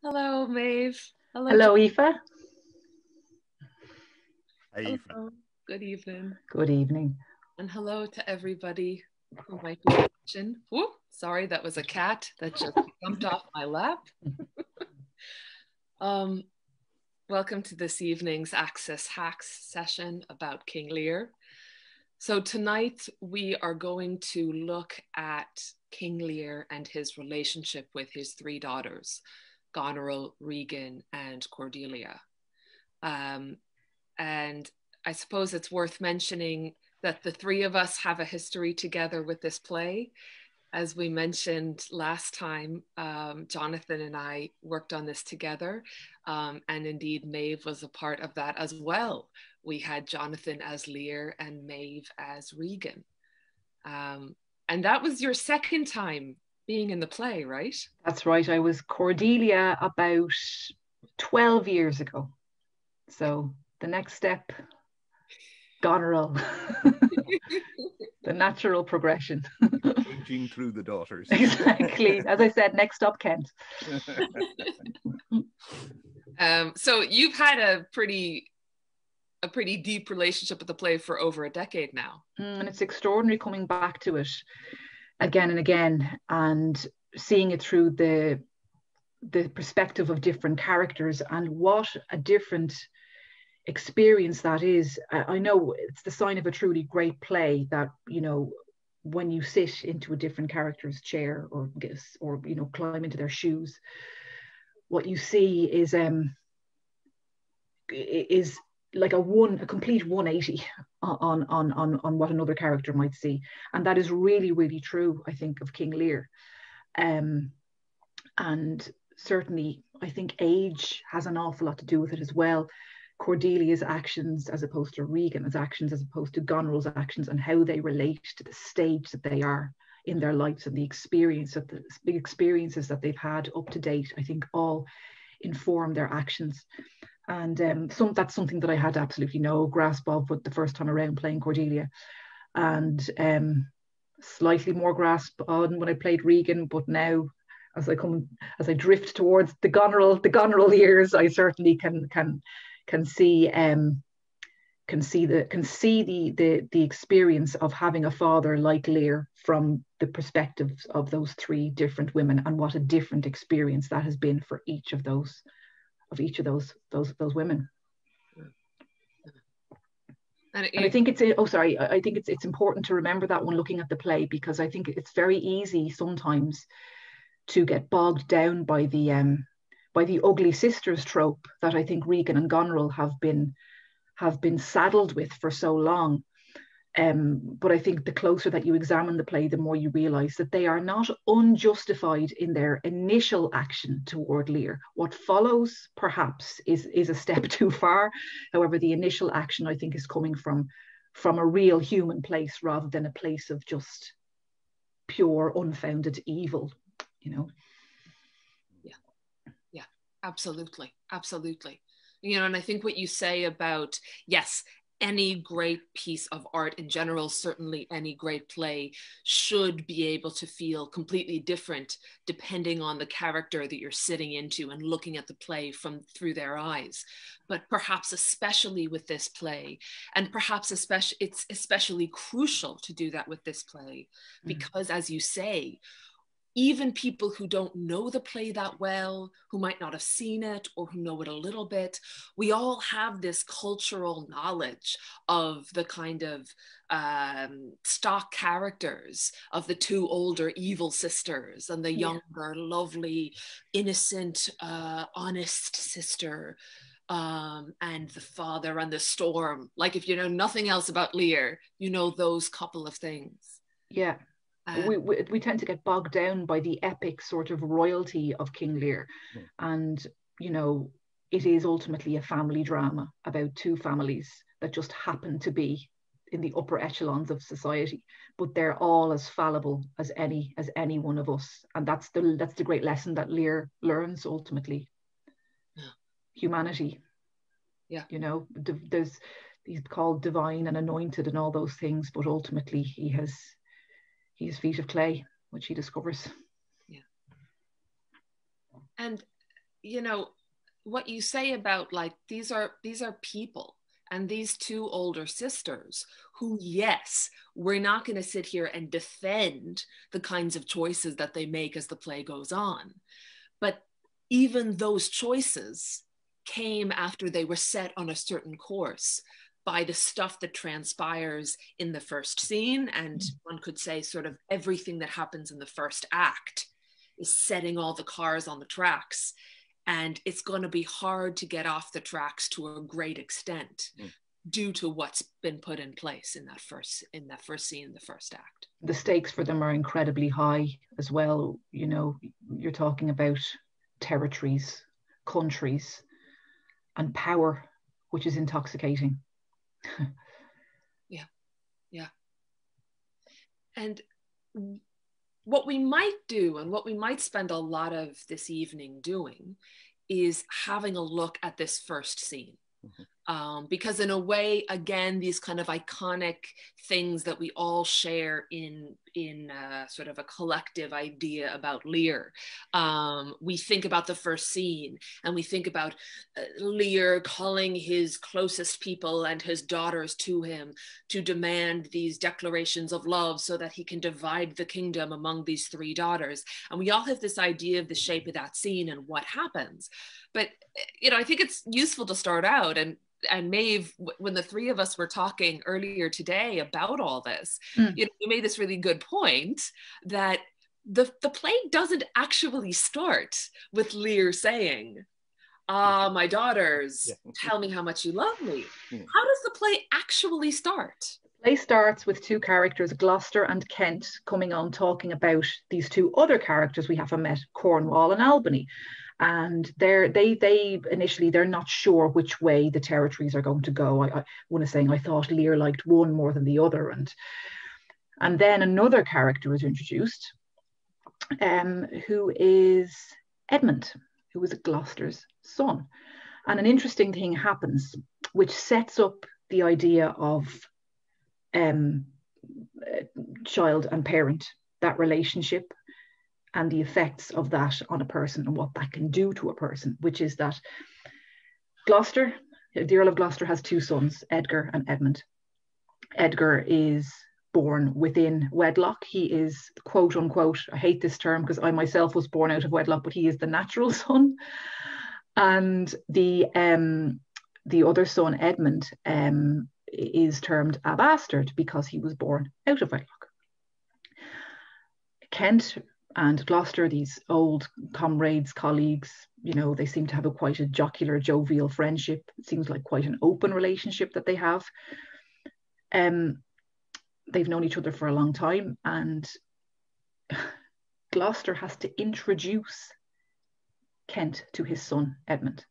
Hello, Maeve. Hello, Aoife. Hi, Aoife. Hello. Good evening. Good evening. And hello to everybody who might be watching. Whoop, sorry, that was a cat that just jumped off my lap. Welcome to this evening's Access Hacks session about King Lear. So tonight we are going to look at King Lear and his relationship with his three daughters, Goneril, Regan, and Cordelia. And I suppose it's worth mentioning that the three of us have a history together with this play. As we mentioned last time, Jonathan and I worked on this together, and indeed Maeve was a part of that as well. We had Jonathan as Lear and Maeve as Regan. And that was your second time being in the play, right? That's right. I was Cordelia about 12 years ago. So the next step, Goneril, the natural progression. Aging through the daughters. Exactly. As I said, next up, Kent. So you've had a pretty deep relationship with the play for over a decade now. And it's extraordinary coming back to it again and again and seeing it through the perspective of different characters, and what a different experience that is. I know it's the sign of a truly great play that, you know, when you sit into a different character's chair or you know, climb into their shoes, what you see is like a complete 180 on what another character might see. And that is really, really true, I think, of King Lear. And certainly I think age has an awful lot to do with it as well. Cordelia's actions as opposed to Regan's actions, as opposed to Goneril's actions, and how they relate to the stage that they are in their lives and the experiences that they've had up to date, I think all inform their actions. And that's something that I had absolutely no grasp of with the first time around playing Cordelia, and slightly more grasp on when I played Regan. But now, as I drift towards the Goneril years, I certainly can see the experience of having a father like Lear from the perspective of those three different women, and what a different experience that has been for each of those women. And I think it's important to remember that when looking at the play, because I think it's very easy sometimes to get bogged down by the ugly sisters trope that I think Regan and Goneril have been saddled with for so long. But I think the closer that you examine the play, the more you realise that they are not unjustified in their initial action toward Lear. What follows, perhaps, is a step too far. However, the initial action, I think, is coming from a real human place rather than a place of just pure, unfounded evil, you know. Yeah, absolutely. You know, and I think what you say about, yes, any great piece of art in general, certainly any great play, should be able to feel completely different depending on the character that you're sitting into and looking at the play through their eyes. But perhaps especially with this play, and perhaps it's especially crucial to do that with this play, because as you say, even people who don't know the play that well, who might not have seen it or who know it a little bit, we all have this cultural knowledge of the kind of stock characters of the two older evil sisters and the younger, lovely, innocent, honest sister, and the father and the storm. Like, if you know nothing else about Lear, you know those couple of things. Yeah. We tend to get bogged down by the epic sort of royalty of King Lear. And, you know, it is ultimately a family drama about two families that just happen to be in the upper echelons of society, but they're all as fallible as any one of us. And that's the great lesson that Lear learns ultimately. Humanity. Yeah. You know, he's called divine and anointed and all those things, but ultimately he has feet of clay, which he discovers. Yeah. And you know, what you say about like, these are people, and these two older sisters who, yes, we're not going to sit here and defend the kinds of choices that they make as the play goes on. But even those choices came after they were set on a certain course by the stuff that transpires in the first scene. And one could say sort of everything that happens in the first act is setting all the cars on the tracks. And it's going to be hard to get off the tracks to a great extent due to what's been put in place in that first scene, in the first act. The stakes for them are incredibly high as well. You know, you're talking about territories, countries, and power, which is intoxicating. Yeah. And what we might do, and what we might spend a lot of this evening doing, is having a look at this first scene. Because in a way, again, these kind of iconic things that we all share in sort of a collective idea about Lear. We think about the first scene, and we think about Lear calling his closest people and his daughters to him to demand these declarations of love so that he can divide the kingdom among these three daughters. And we all have this idea of the shape of that scene and what happens. But, you know, I think it's useful to start out, and Maeve, when the three of us were talking earlier today about all this, you know, you made this really good point that the play doesn't actually start with Lear saying, my daughters, tell me how much you love me. How does the play actually start? The play starts with two characters, Gloucester and Kent, coming on talking about these two other characters we haven't met, Cornwall and Albany. And they initially, they're not sure which way the territories are going to go. One is saying, I thought Lear liked one more than the other. And then another character is introduced, who is Edmund, who is Gloucester's son. And an interesting thing happens, which sets up the idea of child and parent, that relationship, and the effects of that on a person and what that can do to a person, which is that Gloucester, the Earl of Gloucester, has two sons, Edgar and Edmund. Edgar is born within wedlock. He is, quote unquote, I hate this term because I myself was born out of wedlock, but he is the natural son. And the other son, Edmund, is termed a bastard because he was born out of wedlock. Kent and Gloucester, these old comrades, colleagues, you know, they seem to have quite a jocular, jovial friendship. It seems like quite an open relationship that they have. They've known each other for a long time, and Gloucester has to introduce Kent to his son, Edmund.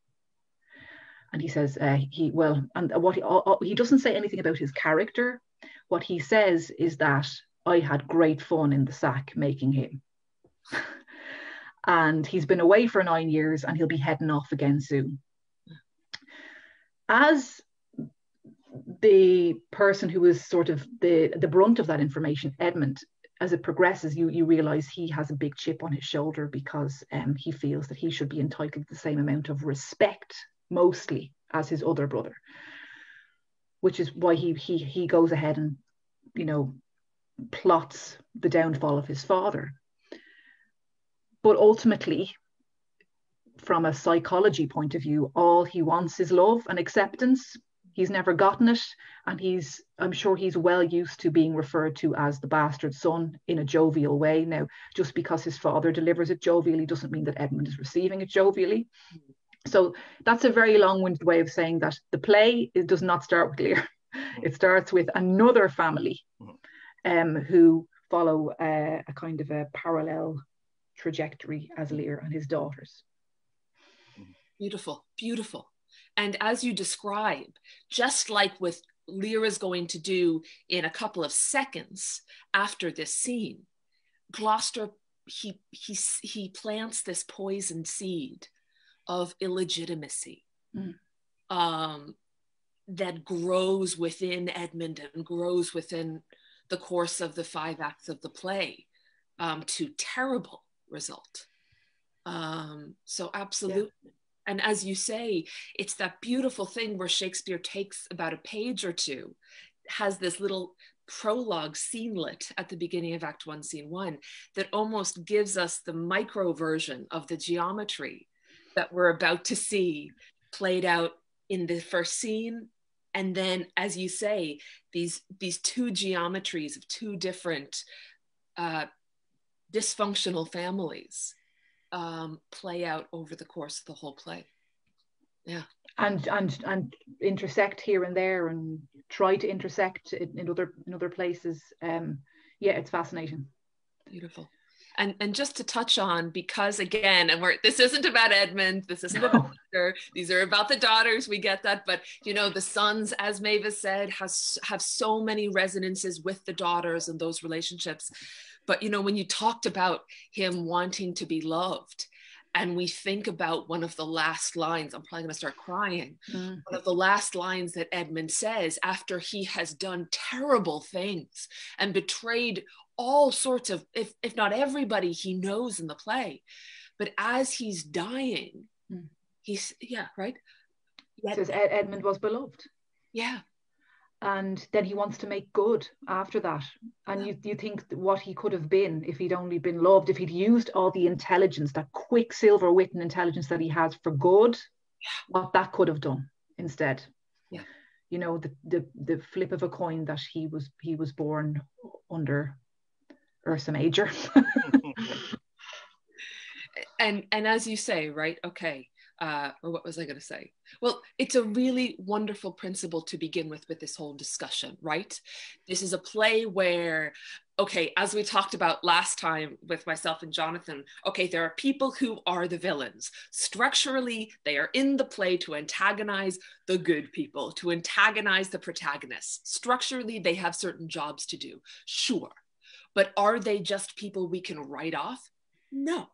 And he says, he doesn't say anything about his character. What he says is that I had great fun in the sack making him. And he's been away for 9 years and he'll be heading off again soon. As the person who is sort of the brunt of that information, Edmund, as it progresses, you realize he has a big chip on his shoulder because he feels that he should be entitled to the same amount of respect, mostly, as his other brother, which is why he goes ahead and, you know, plots the downfall of his father. But ultimately, from a psychology point of view, all he wants is love and acceptance. He's never gotten it, and I'm sure he's well used to being referred to as the bastard son in a jovial way. Now, just because his father delivers it jovially doesn't mean that Edmund is receiving it jovially. So that's a very long-winded way of saying that the play, it does not start with Lear. It starts with another family who follow a kind of a parallel trajectory as Lear and his daughters. Beautiful, beautiful. And as you describe, just like with Lear is going to do in a couple of seconds after this scene, Gloucester, he plants this poisoned seed of illegitimacy that grows within Edmund and grows within the course of the 5 acts of the play to terrible result. So absolutely. Yeah. And as you say, it's that beautiful thing where Shakespeare takes about a page or two, has this little prologue scenelet at the beginning of Act 1, Scene 1, that almost gives us the micro version of the geometry that we're about to see played out in the first scene. And then, as you say, these two geometries of two different dysfunctional families play out over the course of the whole play. Yeah. And intersect here and there, and try to intersect in other places. Yeah, it's fascinating. Beautiful. And just to touch on, because again, and this isn't about Edmund, this isn't about Peter, these are about the daughters, we get that, but you know, the sons, as Maeve said, have so many resonances with the daughters and those relationships. But you know, when you talked about him wanting to be loved, and we think about one of the last lines, I'm probably going to start crying. One of the last lines that Edmund says after he has done terrible things and betrayed all sorts of, if not everybody he knows in the play. But as he's dying, he's, yeah, right? It says Edmund was beloved. Yeah. And then he wants to make good after that. And you think what he could have been if he'd only been loved, if he'd used all the intelligence, that quicksilver wit and intelligence that he has for good, what that could have done instead. Yeah. You know, the flip of a coin that he was born under Ursa Major. and as you say, right, okay, or what was I going to say? Well, it's a really wonderful principle to begin with this whole discussion, right? This is a play where, okay, as we talked about last time with myself and Jonathan, okay, there are people who are the villains. Structurally, they are in the play to antagonize the good people, to antagonize the protagonists. Structurally, they have certain jobs to do, sure. But are they just people we can write off? No.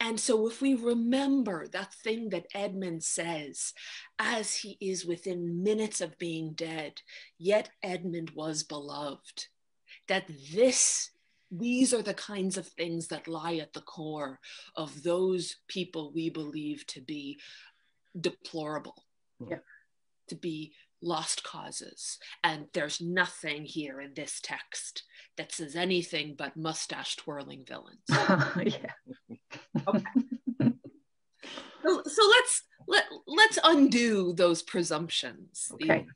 And so if we remember that thing that Edmund says, as he is within minutes of being dead, yet Edmund was beloved, that these are the kinds of things that lie at the core of those people we believe to be deplorable, to be lost causes. And there's nothing here in this text that says anything but mustache twirling villains. Okay. So let's undo those presumptions. Okay.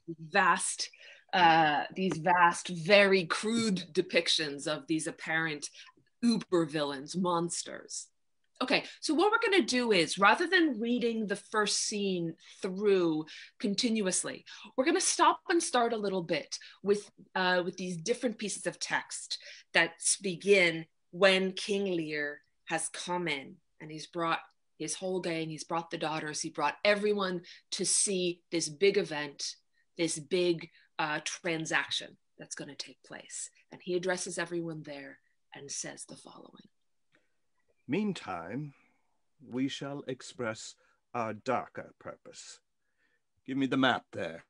These vast, very crude depictions of these apparent uber villains, monsters. Okay, so what we're going to do is, rather than reading the first scene through continuously, we're going to stop and start a little bit with these different pieces of text that begin when King Lear has come in and he's brought his whole gang, he's brought the daughters, he brought everyone to see this big event, this big transaction that's going to take place. And he addresses everyone there and says the following. Meantime, we shall express our darker purpose. Give me the map there.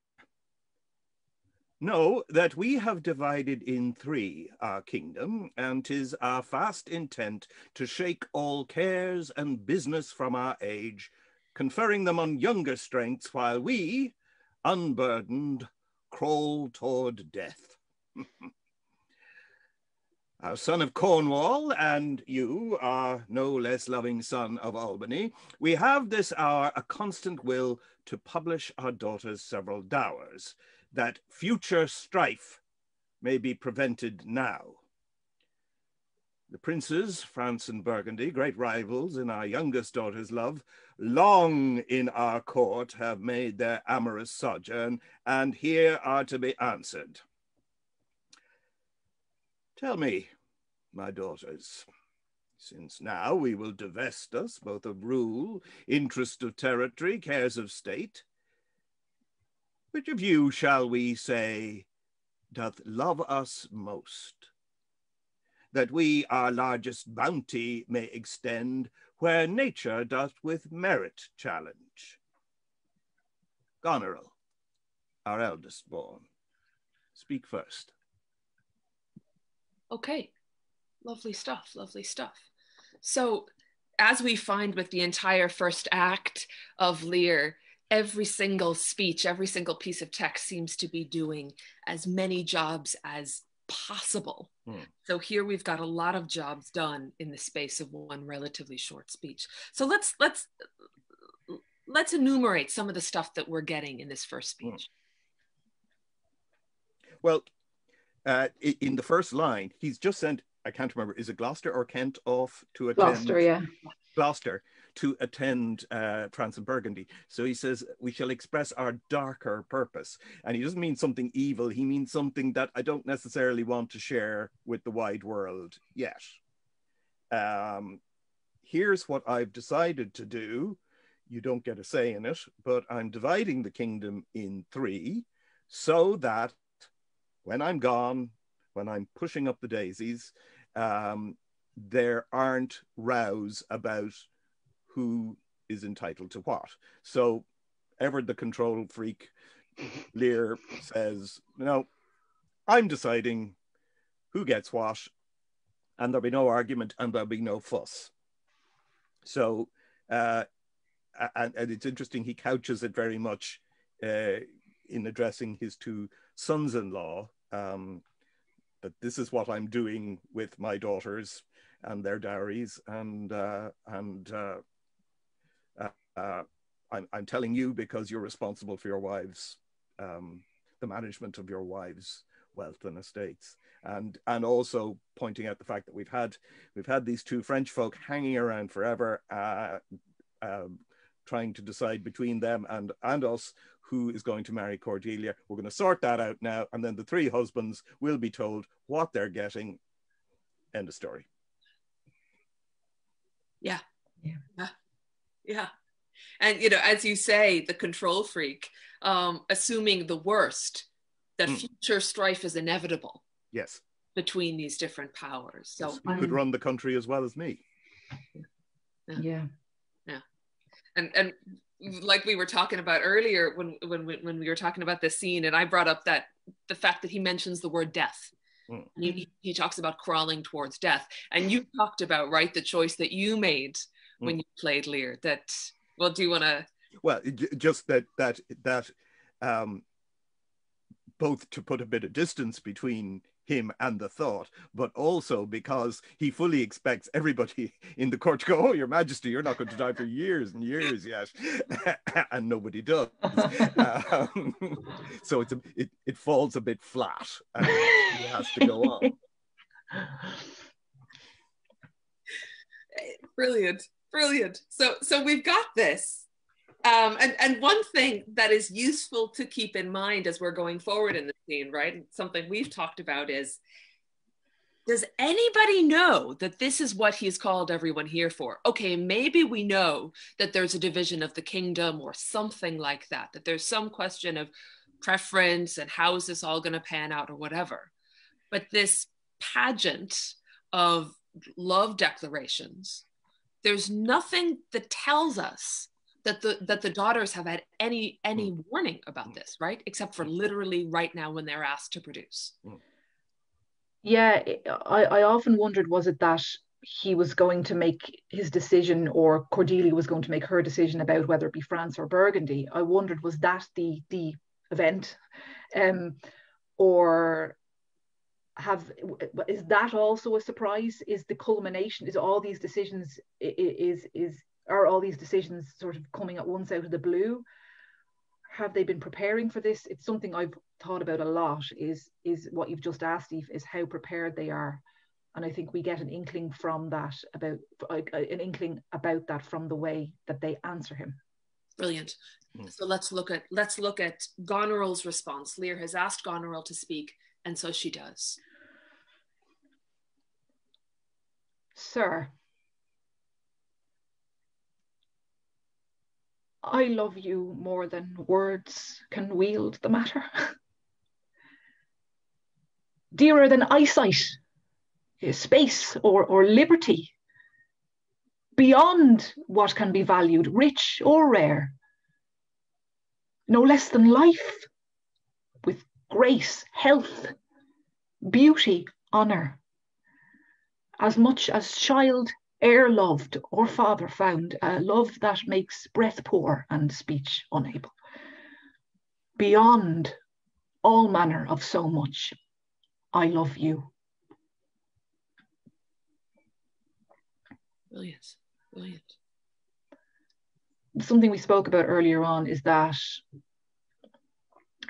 Know that we have divided in three our kingdom, and 'tis our fast intent to shake all cares and business from our age, conferring them on younger strengths, while we, unburdened, crawl toward death. Our son of Cornwall, and you, our no less loving son of Albany, we have this hour a constant will to publish our daughter's several dowers, that future strife may be prevented now. The princes, France and Burgundy, great rivals in our youngest daughter's love, long in our court have made their amorous sojourn, and here are to be answered. Tell me, my daughters, since now we will divest us both of rule, interest of territory, cares of state, which of you shall we say doth love us most, that we our largest bounty may extend where nature doth with merit challenge? Goneril, our eldest born, speak first. Okay, lovely stuff, lovely stuff. So as we find with the entire first act of Lear, every single speech, every single piece of text seems to be doing as many jobs as possible. So here we've got a lot of jobs done in the space of one relatively short speech. So let's enumerate some of the stuff that we're getting in this first speech. Well, in the first line, he's just sent, I can't remember, is it Gloucester or Kent off to attend? Gloucester, yeah. Gloucester to attend France and Burgundy. So he says, we shall express our darker purpose. And he doesn't mean something evil. He means something that I don't necessarily want to share with the wide world yet. Here's what I've decided to do. You don't get a say in it, but I'm dividing the kingdom in 3 so that when I'm gone, when I'm pushing up the daisies, there aren't rows about who is entitled to what. So ever the control freak, Lear says, no, I'm deciding who gets what, and there'll be no argument and there'll be no fuss. So, and it's interesting, he couches it very much in addressing his 2 sons-in-law, that this is what I'm doing with my daughters and their dowries, and I'm telling you because you're responsible for your wives, the management of your wives' wealth and estates, and also pointing out the fact that we've had these 2 French folk hanging around forever, trying to decide between them and us who is going to marry Cordelia. We're going to sort that out now, and then the 3 husbands will be told what they're getting. End of story. Yeah. And, you know, as you say, the control freak, assuming the worst, that future strife is inevitable. Yes. Between these different powers. So yes, he could run the country as well as me. Yeah. And like we were talking about earlier when we were talking about this scene, and I brought up that the fact that he mentions the word death. He talks about crawling towards death. And you talked about, right, the choice that you made when you played Lear. That, well, do you want to? Well, just that both to put a bit of distance between him and the thought, but also because he fully expects everybody in the court to go, oh, Your Majesty, you're not going to die for years and years yet. And nobody does. So it falls a bit flat and he has to go on. Brilliant. So we've got this. And one thing that is useful to keep in mind as we're going forward in the scene, right? And something we've talked about is, does anybody know that this is what he's called everyone here for? Okay, maybe we know that there's a division of the kingdom or something like that there's some question of preference and how is this all going to pan out or whatever. But this pageant of love declarations, there's nothing that tells us that the daughters have had any warning about this, right? Except for literally right now when they're asked to produce. Yeah, I often wondered, was it that he was going to make his decision, or Cordelia was going to make her decision about whether it be France or Burgundy? I wondered, was that the event? Or is that also a surprise? Is the culmination, is all these decisions, are all these decisions sort of coming at once out of the blue? Have they been preparing for this? It's something I've thought about a lot, is what you've just asked, Eve, is how prepared they are. And I think we get an inkling from that, about from the way that they answer him. Brilliant. So let's look at Goneril's response. Lear has asked Goneril to speak, and so she does. Sir, I love you more than words can wield the matter. Dearer than eyesight, space, or liberty. Beyond what can be valued, rich or rare. No less than life, with grace, health, beauty, honour. As much as child ere loved or father found, a love that makes breath poor and speech unable. Beyond all manner of so much, I love you. Brilliant, brilliant. Something we spoke about earlier on is that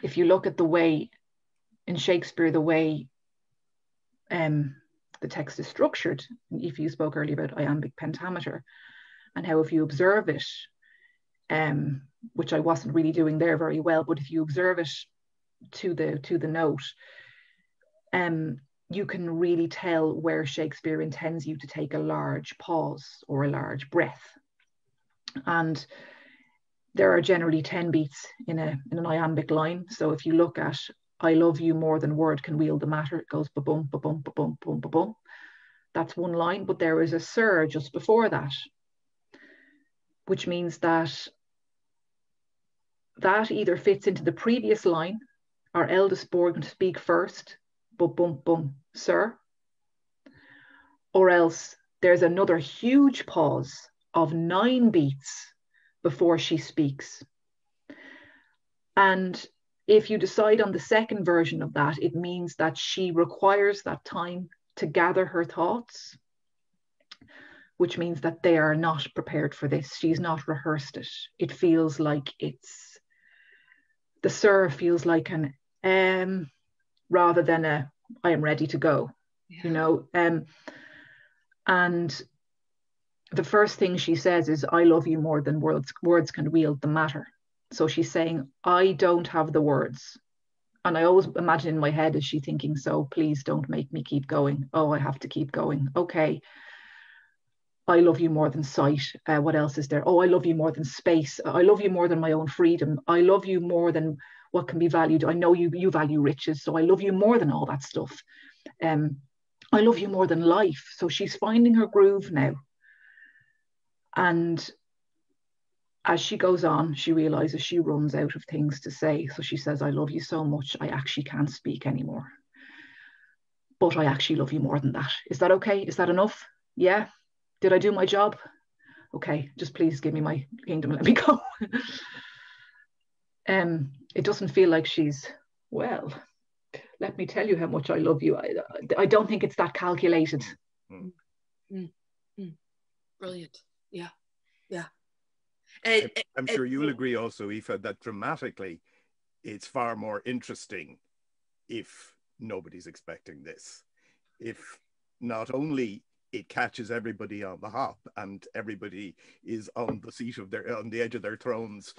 if you look at the way in Shakespeare, the way the text is structured, if you spoke earlier about iambic pentameter, and how if you observe it, which I wasn't really doing there very well, but if you observe it to the note, you can really tell where Shakespeare intends you to take a large pause or a large breath. And there are generally 10 beats in an iambic line. So if you look at I love you more than word can wield the matter, it goes ba-bum, ba-bum, ba-bum, ba-bum, ba-bum. That's one line, but there is a sur just before that, which means that either fits into the previous line, our eldest born can speak first, ba-bum, bum, sir, or else there's another huge pause of 9 beats before she speaks. And if you decide on the second version of that, it means that she requires that time to gather her thoughts, which means that they are not prepared for this. She's not rehearsed it. It feels like the sir feels like an rather than a I am ready to go, you know. And the first thing she says is I love you more than words can wield the matter. So she's saying, I don't have the words. And I always imagine in my head, is she thinking, so please don't make me keep going. Oh, I have to keep going. Okay. I love you more than sight. What else is there? Oh, I love you more than space. I love you more than my own freedom. I love you more than what can be valued. I know you value riches, so I love you more than all that stuff. I love you more than life. So she's finding her groove now. And as she goes on, she realizes she runs out of things to say. So she says, I love you so much, I actually can't speak anymore. But I actually love you more than that. Is that okay? Is that enough? Yeah. Did I do my job? Okay, just please give me my kingdom and let me go. It doesn't feel like she's, well, let me tell you how much I love you. I don't think it's that calculated. Brilliant. Yeah. Yeah. I'm sure you'll agree also, Aoife, that dramatically it's far more interesting if nobody's expecting this. If not only it catches everybody on the hop and everybody is on the edge of their thrones,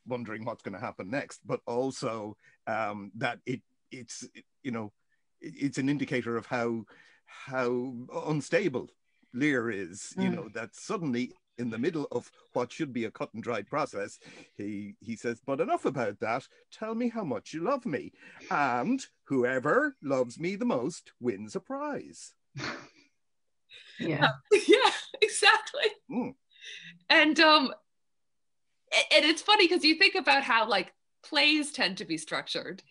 wondering what's going to happen next, but also that it's an indicator of how unstable Lear is, that suddenly in the middle of what should be a cut and dried process, he says, but enough about that, tell me how much you love me, and whoever loves me the most wins a prize. Yeah. Yeah, exactly. And it's funny because you think about how like plays tend to be structured,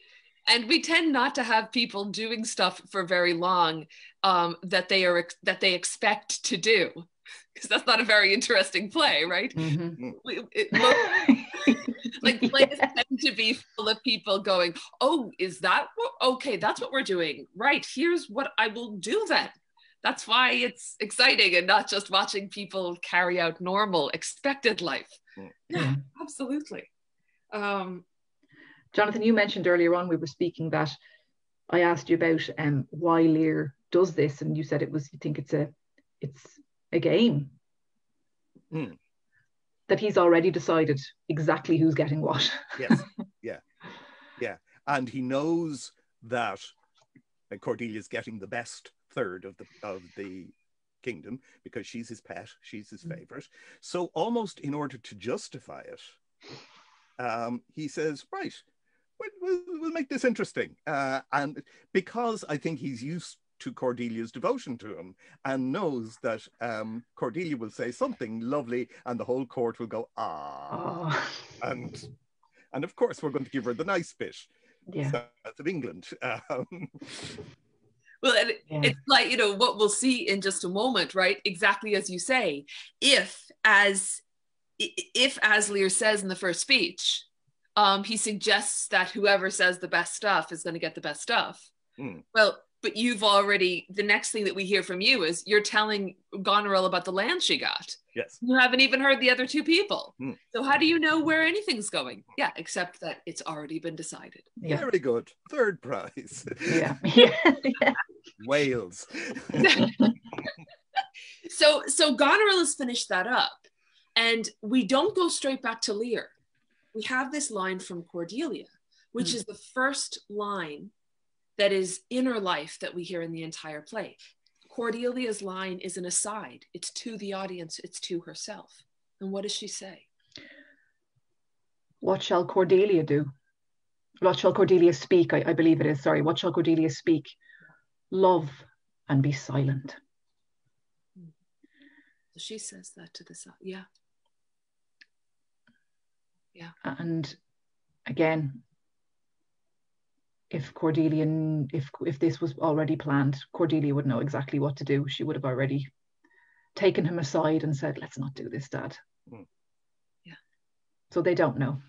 and we tend not to have people doing stuff for very long that they expect to do, because that's not a very interesting play, right? Mm-hmm. Like plays tend to be full of people going, oh, is that okay, that's what we're doing, right? Here's what I will do then. That's why it's exciting and not just watching people carry out normal, expected life. Yeah, absolutely. Jonathan, you mentioned earlier on, we were speaking, that I asked you about why Lear does this, and you said you think it's a game. That he's already decided exactly who's getting what. Yes, yeah. And he knows that Cordelia's getting the best third of the kingdom because she's his pet, she's his favorite. So almost in order to justify it, he says, right, we'll make this interesting. And because I think he's used to Cordelia's devotion to him and knows that Cordelia will say something lovely and the whole court will go, ah. Oh. And of course, we're going to give her the nice bit. Yeah. South of England. Well, and it's like, you know, what we'll see in just a moment, right? Exactly as you say, if as Lear says in the first speech, he suggests that whoever says the best stuff is going to get the best stuff. Well, but you've already, the next thing that we hear from you is you're telling Goneril about the land she got. Yes. You haven't even heard the other two people. So how do you know where anything's going? Yeah, except that it's already been decided. Yeah. Very good. Third prize. Yeah. Wales. So Goneril has finished that up. And we don't go straight back to Lear. We have this line from Cordelia, which is the first line that is inner life that we hear in the entire play. Cordelia's line is an aside. It's to the audience. It's to herself. And what does she say? What shall Cordelia do? What shall Cordelia speak? I believe it is. Sorry. What shall Cordelia speak? Love and be silent. So she says that to the side. Yeah. Yeah. And again, if Cordelia, if this was already planned, Cordelia would know exactly what to do. She would have already taken him aside and said, let's not do this, Dad. Yeah. So they don't know.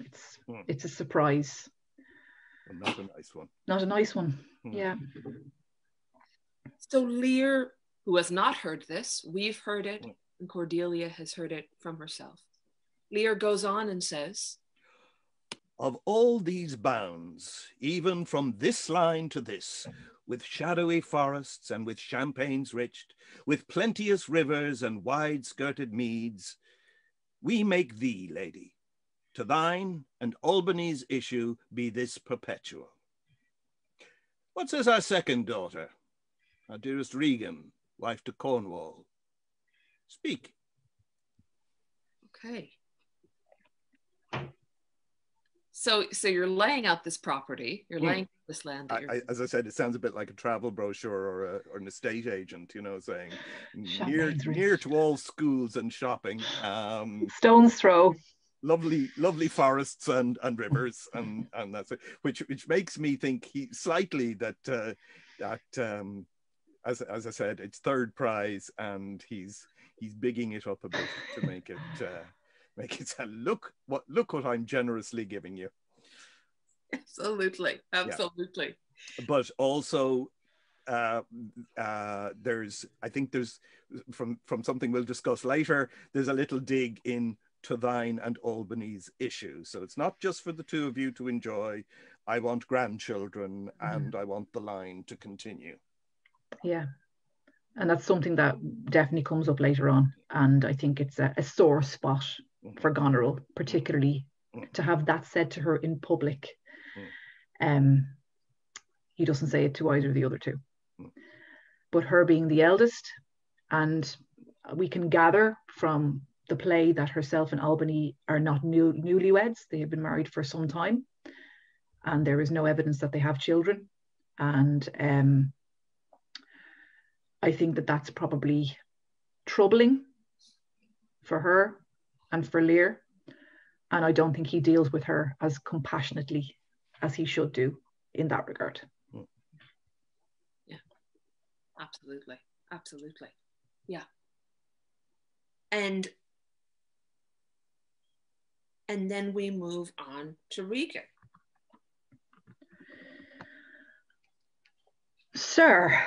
It's a surprise. And not a nice one. Not a nice one. Yeah. So Lear, who has not heard this, we've heard it, and Cordelia has heard it from herself. Lear goes on and says, of all these bounds, even from this line to this, with shadowy forests and with champaigns rich, with plenteous rivers and wide-skirted meads, we make thee, lady, to thine and Albany's issue be this perpetual. What says our second daughter, our dearest Regan, wife to Cornwall? Speak. Okay. So you're laying out this property, you're laying out this land. As I said, it sounds a bit like a travel brochure or an estate agent, you know, saying near to all schools and shopping. Stone's throw. Lovely forests and rivers and that's it, which makes me think slightly that as I said, it's third prize and he's bigging it up a bit to make it. Make it sound, look what I'm generously giving you. Absolutely. Yeah. But also, there's from something we'll discuss later. There's a little dig in to thine and Albany's issue. So it's not just for the two of you to enjoy. I want grandchildren, and I want the line to continue. Yeah. And that's something that definitely comes up later on. And I think it's a sore spot for Goneril, particularly to have that said to her in public. He doesn't say it to either of the other two. But her being the eldest, and we can gather from the play that herself and Albany are not newlyweds. They have been married for some time. And there is no evidence that they have children. And I think that that's probably troubling for her and for Lear. And I don't think he deals with her as compassionately as he should do in that regard. Yeah, absolutely. Yeah. And then we move on to Regan. Sir,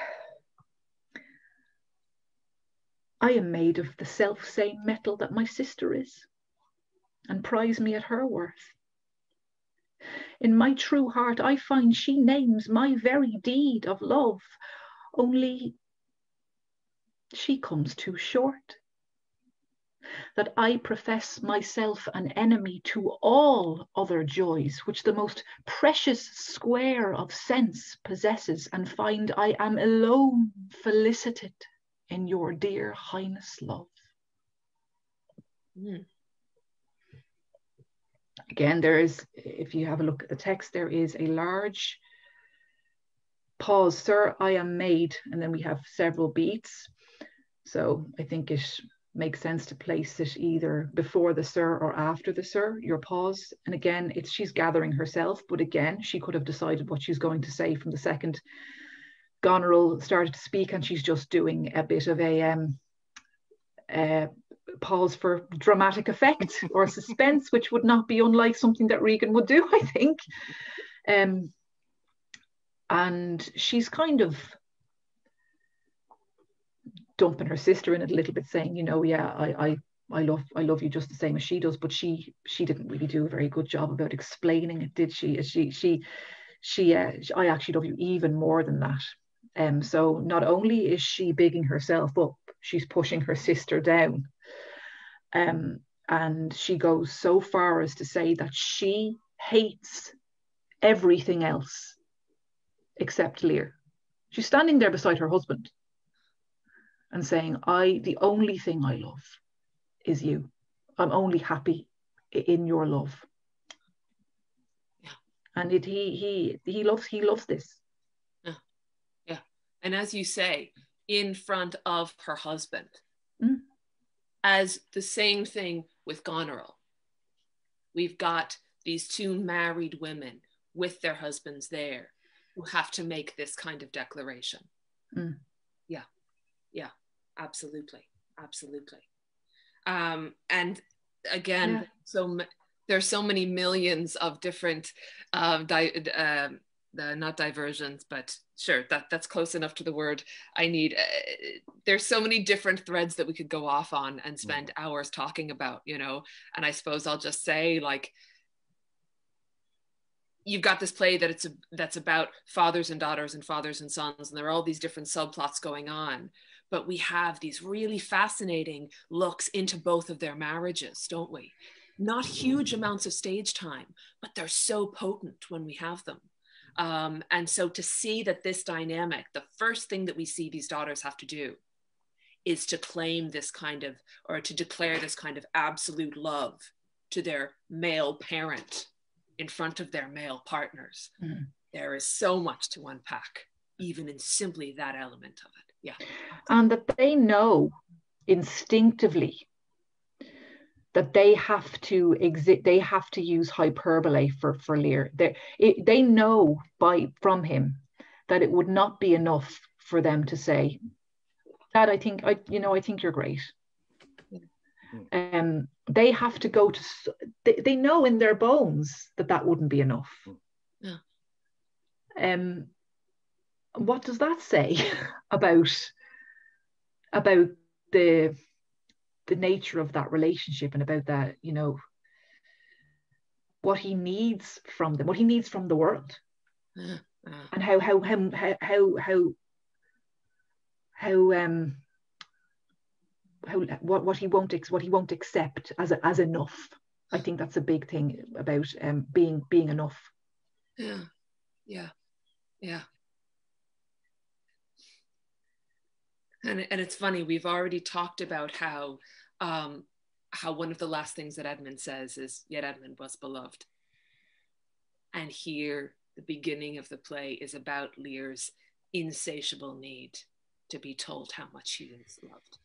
I am made of the self-same metal that my sister is, and prize me at her worth. In my true heart I find she names my very deed of love, only she comes too short. That I profess myself an enemy to all other joys which the most precious square of sense possesses, and find I am alone felicited in your dear highness love. Again, there is, if you have a look at the text, there is a large pause. Sir, I am made, and then we have several beats. So I think it makes sense to place it either before the sir or after the sir, your pause. And again, she's gathering herself, but again, she could have decided what she's going to say from the second Goneril started to speak, and she's just doing a bit of a pause for dramatic effect or suspense, which would not be unlike something that Regan would do, I think. And she's kind of dumping her sister in it a little bit, saying, you know, yeah, I love you just the same as she does, but she didn't really do a very good job about explaining it, did she? I actually love you even more than that. So not only is she bigging herself up, she's pushing her sister down. And she goes so far as to say that she hates everything else except Lear. She's standing there beside her husband and saying, the only thing I love is you. I'm only happy in your love. Yeah. And he loves this. Yeah. Yeah. And as you say, in front of her husband. As the same thing with Goneril. We've got these two married women with their husbands there who have to make this kind of declaration. Yeah, absolutely. And again, there's so many millions of different not diversions, but sure, that's close enough to the word I need. There's so many different threads that we could go off on and spend hours talking about, you know. And I suppose I'll just say, like, you've got this play that's about fathers and daughters and fathers and sons, and there are all these different subplots going on, but we have these really fascinating looks into both of their marriages, don't we? Not huge amounts of stage time, but they're so potent when we have them. And so to see that this dynamic, the first thing that we see these daughters have to do is to claim this kind of, or to declare this kind of absolute love to their male parent in front of their male partners. There is so much to unpack, even in simply that element of it. Yeah. And that they know instinctively that they have to use hyperbole for Lear. They know from him that it would not be enough for them to say, Dad, I think you're great. They have to go to, they know in their bones that wouldn't be enough. What does that say about the nature of that relationship, and about that, you know, what he needs from them, what he needs from the world, and what he won't accept as enough. I think that's a big thing about being enough. Yeah. And it's funny, we've already talked about how one of the last things that Edmund says is, yet Edmund was beloved. And here, the beginning of the play is about Lear's insatiable need to be told how much he is loved.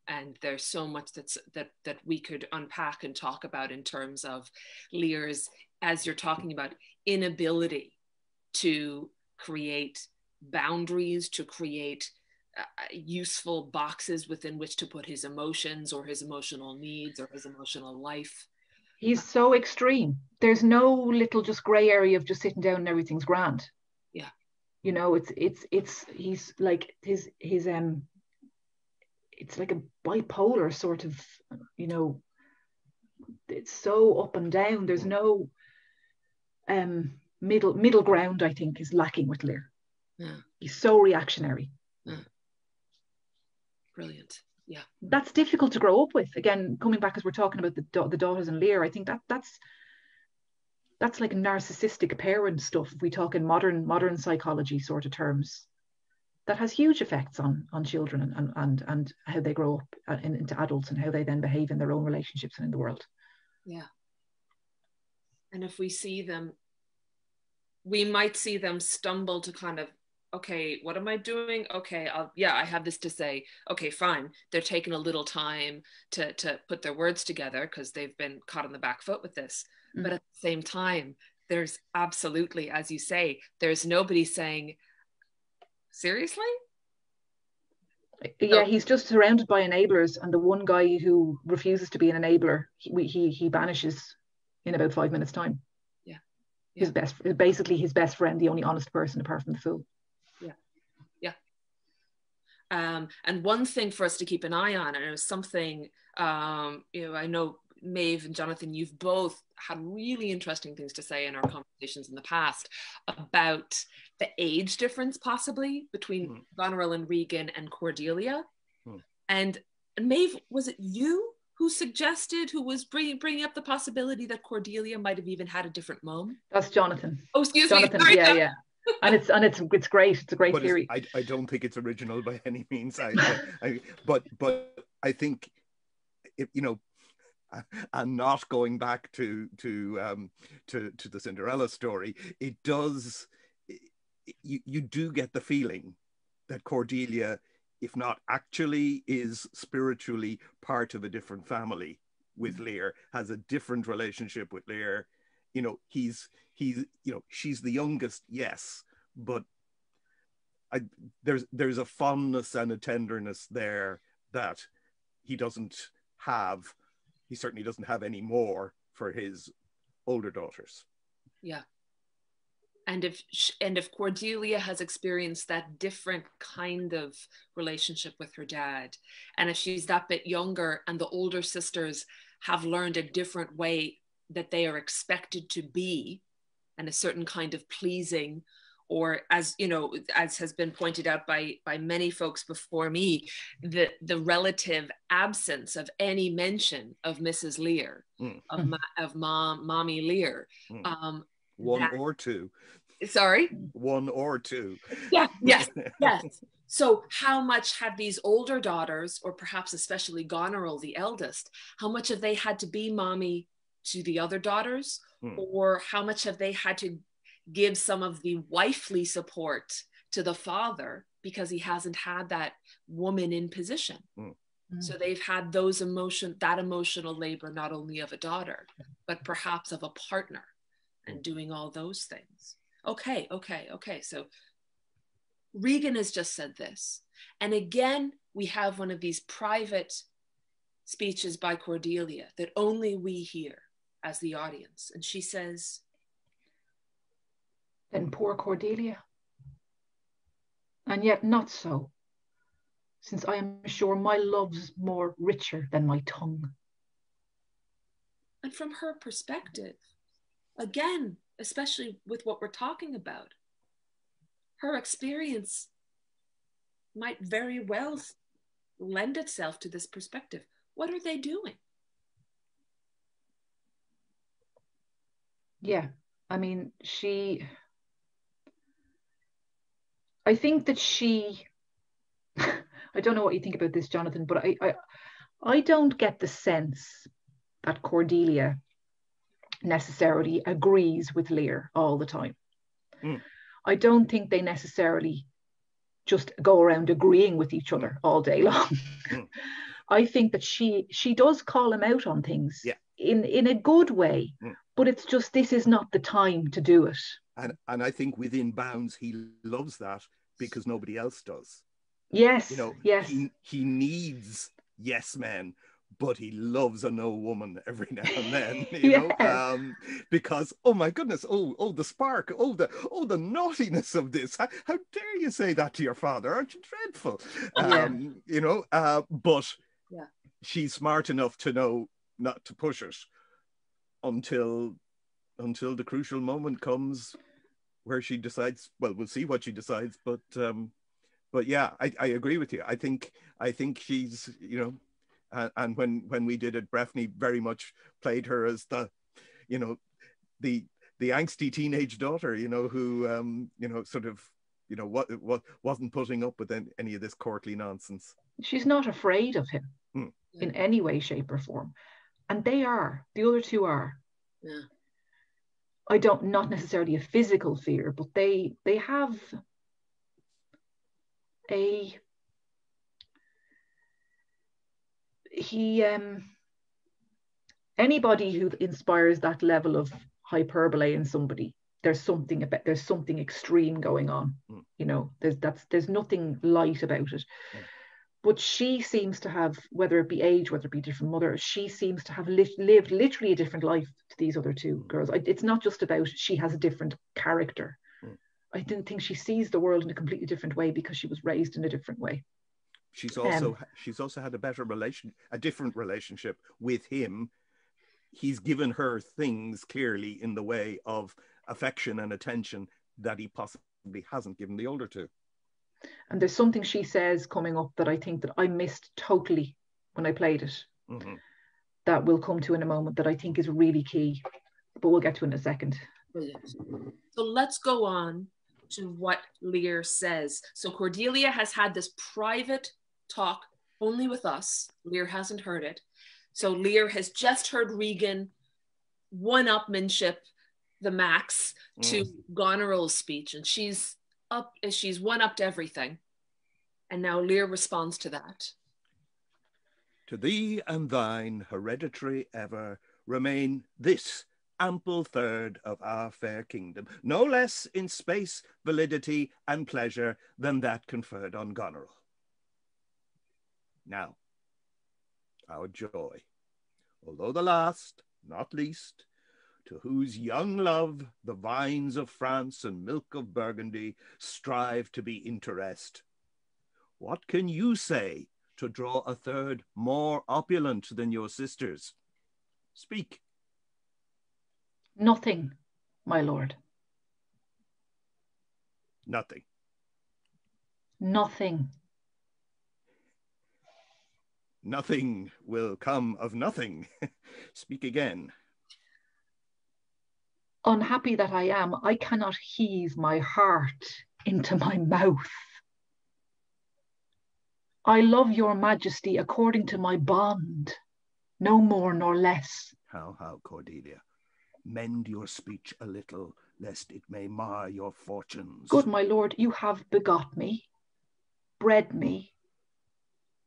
And there's so much that we could unpack and talk about in terms of Lear's, as you're talking about, inability to create boundaries, to create useful boxes within which to put his emotions or his emotional needs or his emotional life. He's so extreme. There's no little just gray area of just sitting down and everything's grand. Yeah. You know, he's like his it's like a bipolar sort of, you know, it's so up and down. There's no middle ground, I think, is lacking with Lear. He's so reactionary. Brilliant. Yeah. That's difficult to grow up with. Again, coming back as we're talking about the daughters and Lear, I think that's like narcissistic parent stuff. If we talk in modern psychology sort of terms, that has huge effects on children and how they grow up into adults, and how they then behave in their own relationships and in the world. Yeah. And if we see them, we might see them stumble to kind of, okay, what am I doing? Okay, I have this to say. Okay, fine. They're taking a little time to put their words together because they've been caught on the back foot with this. But at the same time, there's absolutely, as you say, there's nobody saying, Seriously? Yeah, he's just surrounded by enablers, and the one guy who refuses to be an enabler, he vanishes in about 5 minutes' time. Yeah. Basically his best friend, the only honest person apart from the fool. And one thing for us to keep an eye on, and it was something, I know Maeve and Jonathan, you've both had really interesting things to say in our conversations in the past about the age difference possibly between Goneril and Regan and Cordelia. And Maeve, was it you who was bringing up the possibility that Cordelia might have even had a different mom? That's Jonathan. Oh, excuse Jonathan, me. Sorry, yeah. And it's great. It's a great theory. I don't think it's original by any means. But I think, and not going back to the Cinderella story, it does. You do get the feeling that Cordelia, if not actually, is spiritually part of a different family with Lear, has a different relationship with Lear. He's she's the youngest, yes, but there's a fondness and a tenderness there that he doesn't have. He certainly doesn't have any more for his older daughters. Yeah. And if Cordelia has experienced that different kind of relationship with her dad, and if she's that bit younger and the older sisters have learned a different way that they are expected to be, and a certain kind of pleasing, or as has been pointed out by many folks before me, the relative absence of any mention of Mrs. Lear, of Mommy Lear. One or two. Sorry? One or two. Yeah, yes. So how much have these older daughters, or perhaps especially Goneril, the eldest, how much have they had to be mommy to the other daughters? Or how much have they had to give some of the wifely support to the father because he hasn't had that woman in position? So they've had that emotional labor, not only of a daughter, but perhaps of a partner, and doing all those things. Okay. So Regan has just said this. And again, we have one of these private speeches by Cordelia that only we hear as the audience. And she says, "Then poor Cordelia. And yet not so, since I am sure my love's more richer than my tongue." And from her perspective, again, especially with what we're talking about, her experience might very well lend itself to this perspective. What are they doing? Yeah, I mean, I think that I don't know what you think about this, Jonathan, but I don't get the sense that Cordelia necessarily agrees with Lear all the time. I don't think they necessarily just go around agreeing with each other all day long. I think that she does call him out on things in a good way, but it's just, this is not the time to do it. And I think within bounds, he loves that because nobody else does. Yes, yes. He needs yes men, but he loves a no woman every now and then, you know, because, oh my goodness, oh the spark, the naughtiness of this. How dare you say that to your father? Aren't you dreadful? You know, but she's smart enough to know not to push it until the crucial moment comes where she decides. Well, we'll see what she decides, but yeah, I agree with you. I think she's, you know. And when we did it, Breffney very much played her as the angsty teenage daughter, you know, who sort of, you know, what wasn't putting up with any of this courtly nonsense. She's not afraid of him in any way, shape, or form, and the other two are. Yeah. I don't, not necessarily a physical fear, but they have a. Anybody who inspires that level of hyperbole in somebody there's something extreme going on. You know, there's nothing light about it. But she seems to have, whether it be age, whether it be different mother, she seems to have lived literally a different life to these other two girls. It's not just about she has a different character. I didn't think she sees the world in a completely different way because she was raised in a different way. She's also had a different relationship with him. He's given her things clearly in the way of affection and attention that he possibly hasn't given the older two. And there's something she says coming up that I think that I missed totally when I played it. That we'll come to in a moment, that I think is really key, but we'll get to it in a second. Brilliant. So let's go on to what Lear says. So Cordelia has had this private talk only with us. Lear hasn't heard it. So Lear has just heard Regan one-upmanship the max to Goneril's speech, and she's one-upped everything. And now Lear responds to that. To thee and thine, hereditary ever, remain this ample third of our fair kingdom, no less in space, validity, and pleasure than that conferred on Goneril. Now, our joy, although the last, not least, to whose young love the vines of France and milk of Burgundy strive to be interest. What can you say to draw a third more opulent than your sisters? Speak. Nothing, my lord. Nothing. Nothing. Nothing will come of nothing. Speak again. Unhappy that I am, I cannot heave my heart into my mouth. I love your majesty according to my bond, no more nor less. How, Cordelia? Mend your speech a little, lest it may mar your fortunes. Good my lord, you have begot me, bred me,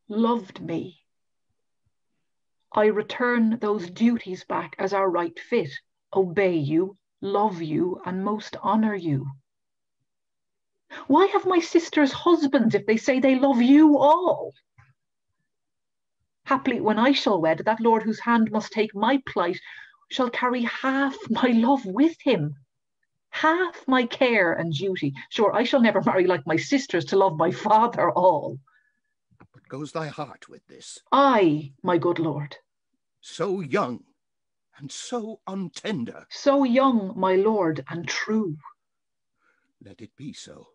loved me. I return those duties back as are right fit, obey you, love you, and most honour you. Why have my sisters husbands if they say they love you all? Haply when I shall wed, that lord whose hand must take my plight shall carry half my love with him, half my care and duty. Sure, I shall never marry like my sisters to love my father all. But goes thy heart with this? Aye, my good lord. So young and so untender. So young, my lord, and true. Let it be so.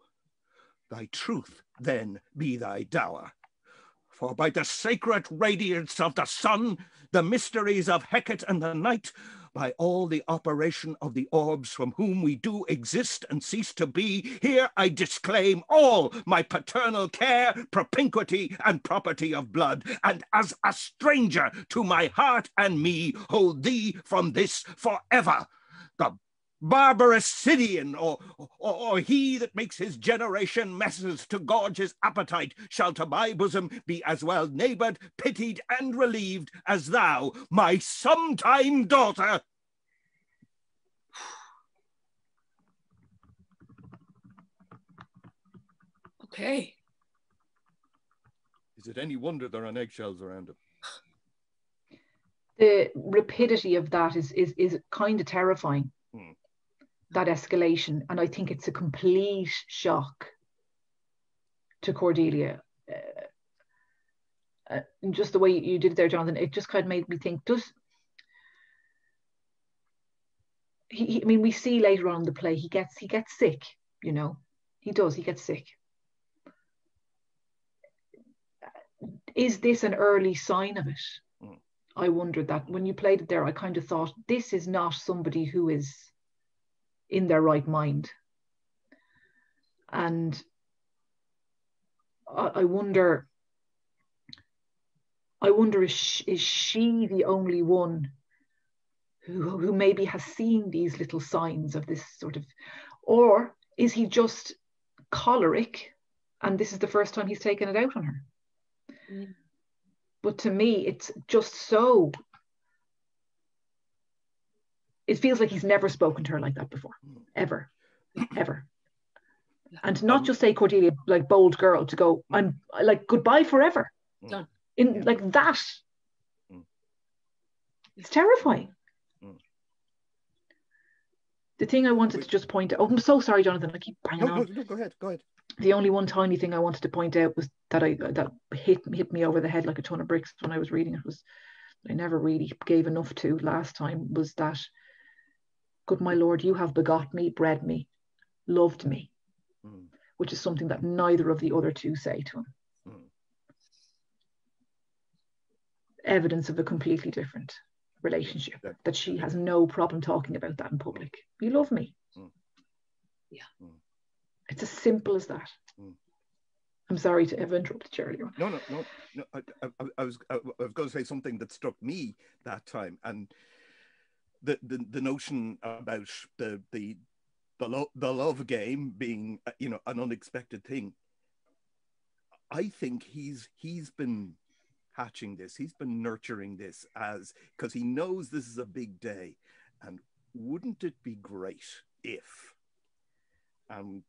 Thy truth then be thy dower. For by the sacred radiance of the sun, the mysteries of Hecate and the night, by all the operation of the orbs from whom we do exist and cease to be, here I disclaim all my paternal care, propinquity, and property of blood, and as a stranger to my heart and me, hold thee from this forever. The barbarous Scythian, or he that makes his generation messes to gorge his appetite, shall to my bosom be as well neighboured, pitied, and relieved as thou, my sometime daughter. Okay. Is it any wonder there are eggshells around him? The rapidity of that is kind of terrifying. That escalation, and I think it's a complete shock to Cordelia. And just the way you did it there, Jonathan, it just kind of made me think, I mean, we see later on in the play, he gets sick, you know, he gets sick. Is this an early sign of it? I wondered that when you played it there. I kind of thought, this is not somebody who is in their right mind. And I wonder is she the only one who maybe has seen these little signs of this sort of, or is he just choleric and this is the first time he's taken it out on her? But to me, it's just so it feels like he's never spoken to her like that before, ever. And not just say Cordelia, like bold girl, to go, I'm like, goodbye forever. Done. In like that. It's terrifying. The thing I wanted to just point out, I'm so sorry, Jonathan, I keep banging on. No, go ahead. The only one tiny thing I wanted to point out was that hit me over the head like a ton of bricks when I was reading it, was I never really gave enough to last time, was that, good my Lord, you have begot me, bred me, loved me, which is something that neither of the other two say to him. Evidence of a completely different relationship, that she has no problem talking about that in public. You love me. It's as simple as that. I'm sorry to have interrupted you earlier. No. I was going to say something that struck me that time, and the notion about the love game being, you know, an unexpected thing. I think he's been hatching this, he's been nurturing this, as because he knows this is a big day, and wouldn't it be great if,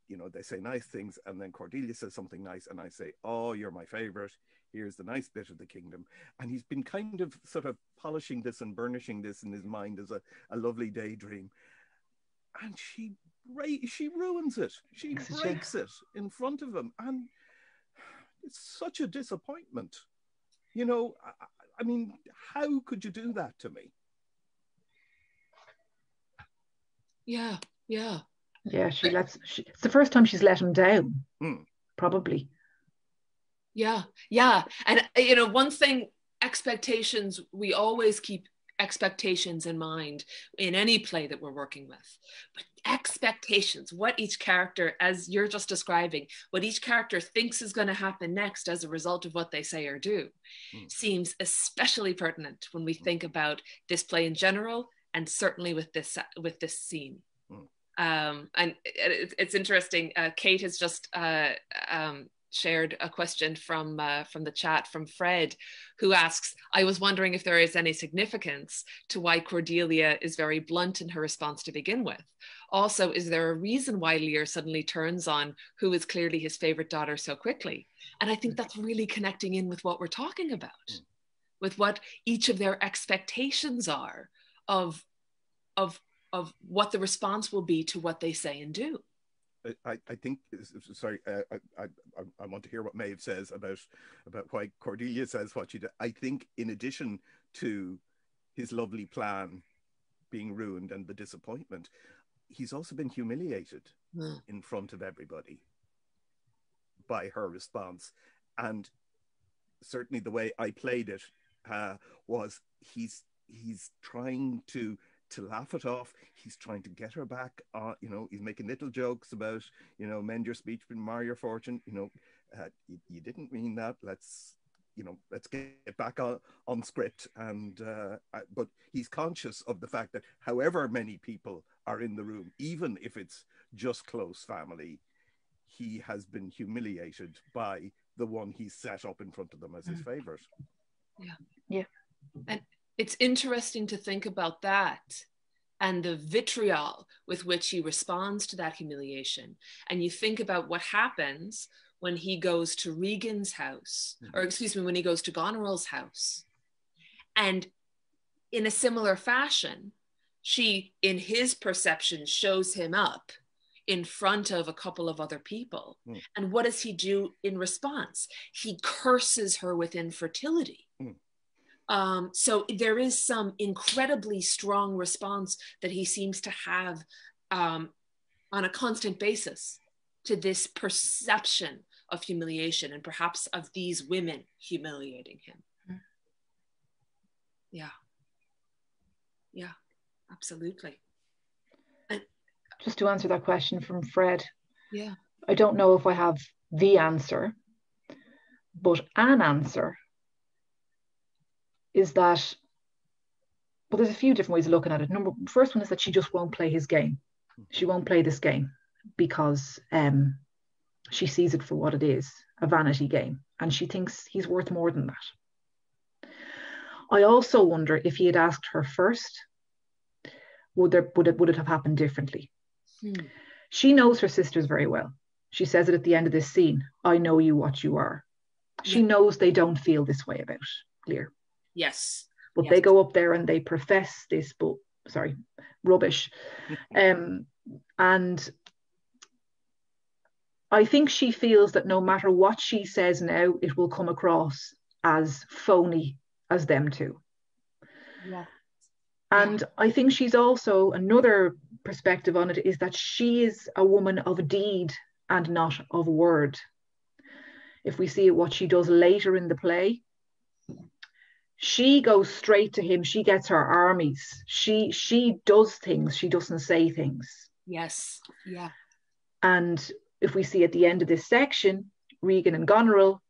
you know, they say nice things, and then Cordelia says something nice, and I say, oh, you're my favorite, here's the nice bit of the kingdom. And he's been kind of sort of polishing this and burnishing this in his mind as a lovely daydream, and she ruins it, she breaks it in front of him, and it's such a disappointment. You know, I mean, how could you do that to me? Yeah. It's the first time she's let him down, probably. Yeah. And, you know, one thing, expectations, we always keep expectations in mind in any play that we're working with. But expectations, what each character, as you're just describing, what each character thinks is going to happen next as a result of what they say or do, seems especially pertinent when we think about this play in general, and certainly with this scene. And it's interesting. Kate has just shared a question from the chat from Fred, who asks, I was wondering if there is any significance to why Cordelia is very blunt in her response to begin with. Also, is there a reason why Lear suddenly turns on who is clearly his favorite daughter so quickly? And I think that's really connecting in with what we're talking about, with what each of their expectations are of what the response will be to what they say and do. I think, sorry, I want to hear what Maeve says about why Cordelia says what she does. I think in addition to his lovely plan being ruined and the disappointment, he's also been humiliated in front of everybody by her response. And certainly the way I played it was he's trying to laugh it off. He's trying to get her back. You know, he's making little jokes about, you know, mend your speech but mar your fortune. You know, you didn't mean that. Let's get back on script. And but he's conscious of the fact that however many people are in the room, even if it's just close family, he has been humiliated by the one he's set up in front of them as his favorite. Yeah. And it's interesting to think about that and the vitriol with which he responds to that humiliation. And you think about what happens when he goes to Regan's house, or excuse me, when he goes to Goneril's house. And in a similar fashion, she, in his perception, shows him up in front of a couple of other people. And what does he do in response? He curses her with infertility. So there is some incredibly strong response that he seems to have on a constant basis to this perception of humiliation, and perhaps of these women humiliating him. Yeah, absolutely. And just to answer that question from Fred, yeah, I don't know if I have the answer, but an answer is that, well, there's a few different ways of looking at it. First one is that she just won't play his game. She won't play this game because she sees it for what it is, a vanity game, and she thinks he's worth more than that. I also wonder if he had asked her first, would it have happened differently? She knows her sisters very well. She says it at the end of this scene. I know you what you are. She knows they don't feel this way about Lear. Yes. But they go up there and they profess this, rubbish. And I think she feels that no matter what she says now, it will come across as phony as them two. Yeah. And I think she's also, another perspective on it is that she is a woman of deed and not of word. If we see what she does later in the play, she goes straight to him. She gets her armies. She does things. She doesn't say things. Yes. Yeah. And if we see at the end of this section, Regan and Goneril,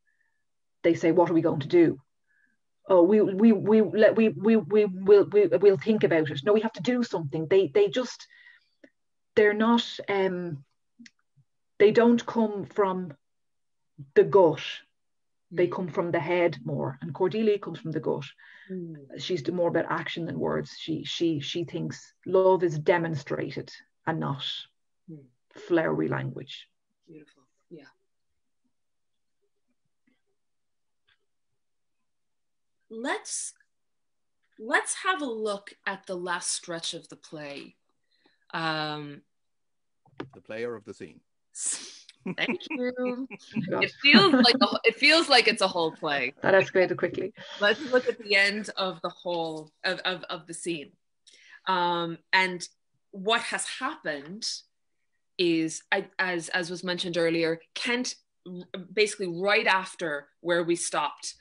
they say, "What are we going to do?" Oh, we'll think about it. No, we have to do something. They're not. They don't come from the gut. They come from the head more, and Cordelia comes from the gut. She's more about action than words. She thinks love is demonstrated and not flowery language. Beautiful. Yeah. Let's have a look at the last stretch of the play. The play or of the scene? Thank you. It feels like it's a whole play. That escalated quickly. Let's look at the end of the whole of the scene. And what has happened is, as was mentioned earlier, Kent, basically right after where we stopped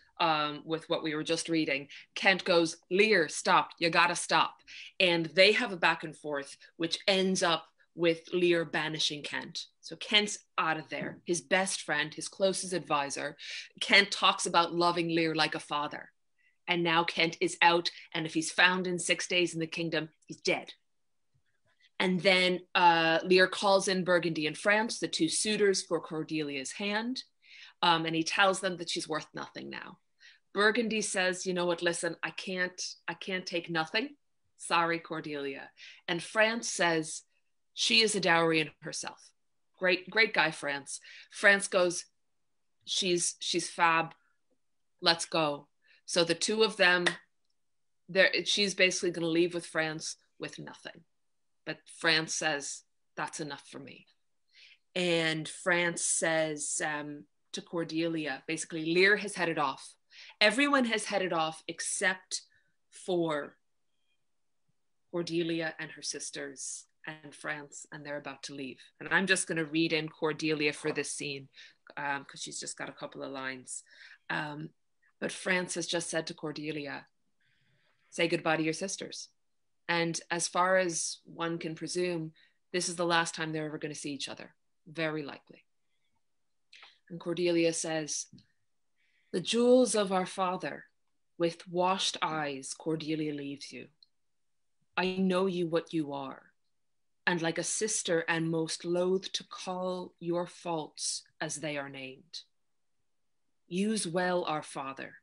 with what we were just reading, Kent goes, "Lear, stop, you gotta stop." And they have a back and forth, which ends up with Lear banishing Kent. So Kent's out of there. His best friend, his closest advisor. Kent talks about loving Lear like a father. And now Kent is out, and if he's found in 6 days in the kingdom, he's dead. And then Lear calls in Burgundy and France, the two suitors for Cordelia's hand, and he tells them that she's worth nothing now. Burgundy says, "You know what, listen, I can't take nothing. Sorry, Cordelia." And France says, "She is a dowry in herself." Great guy, France. France goes, she's fab. Let's go. So the two of them, she's basically going to leave with France with nothing. But France says, "That's enough for me." And France says to Cordelia, basically, Lear has headed off. Everyone has headed off except for Cordelia and her sisters and France, and they're about to leave. And I'm just going to read in Cordelia for this scene because she's just got a couple of lines. But France has just said to Cordelia, "Say goodbye to your sisters." And as far as one can presume, this is the last time they're ever going to see each other, very likely. And Cordelia says, "The jewels of our father, with washed eyes, Cordelia leaves you. I know you what you are, and like a sister and most loath to call your faults as they are named. Use well our father.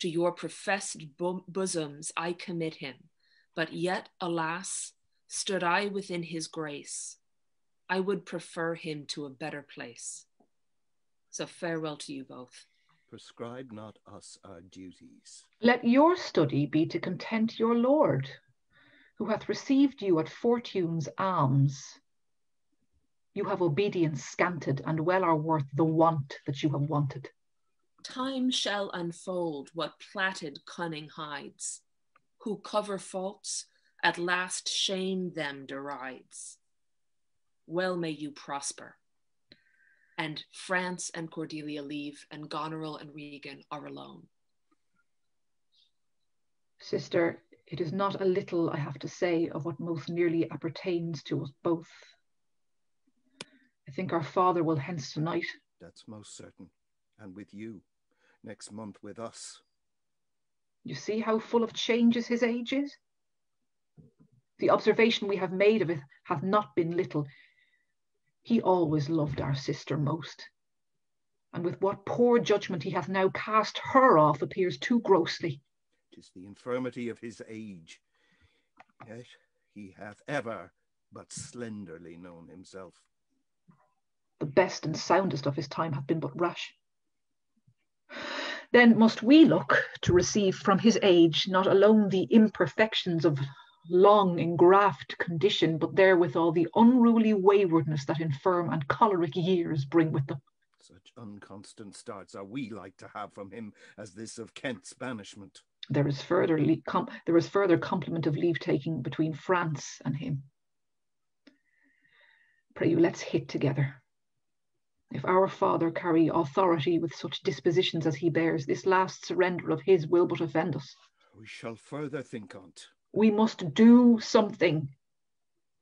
To your professed bosoms I commit him, but yet, alas, stood I within his grace, I would prefer him to a better place. So farewell to you both. Prescribe not us our duties. Let your study be to content your lord, who hath received you at fortune's alms. You have obedience scanted, and well are worth the want that you have wanted. Time shall unfold what plaited cunning hides. Who cover faults, at last shame them derides. Well may you prosper. And France and Cordelia leave, and Goneril and Regan are alone. Sister, it is not a little I have to say of what most nearly appertains to us both. I think our father will hence tonight. That's most certain. And with you, next month with us. You see how full of changes his age is? The observation we have made of it hath not been little. He always loved our sister most, and with what poor judgment he hath now cast her off appears too grossly. 'Tis the infirmity of his age, yet he hath ever but slenderly known himself. The best and soundest of his time hath been but rash. Then must we look to receive from his age not alone the imperfections of long engraft condition, but therewithal the unruly waywardness that infirm and choleric years bring with them. Such unconstant starts are we like to have from him as this of Kent's banishment. There is further compliment of leave-taking between France and him. Pray you, let's hit together. If our father carry authority with such dispositions as he bears, this last surrender of his will but offend us. We shall further think on't. We must do something,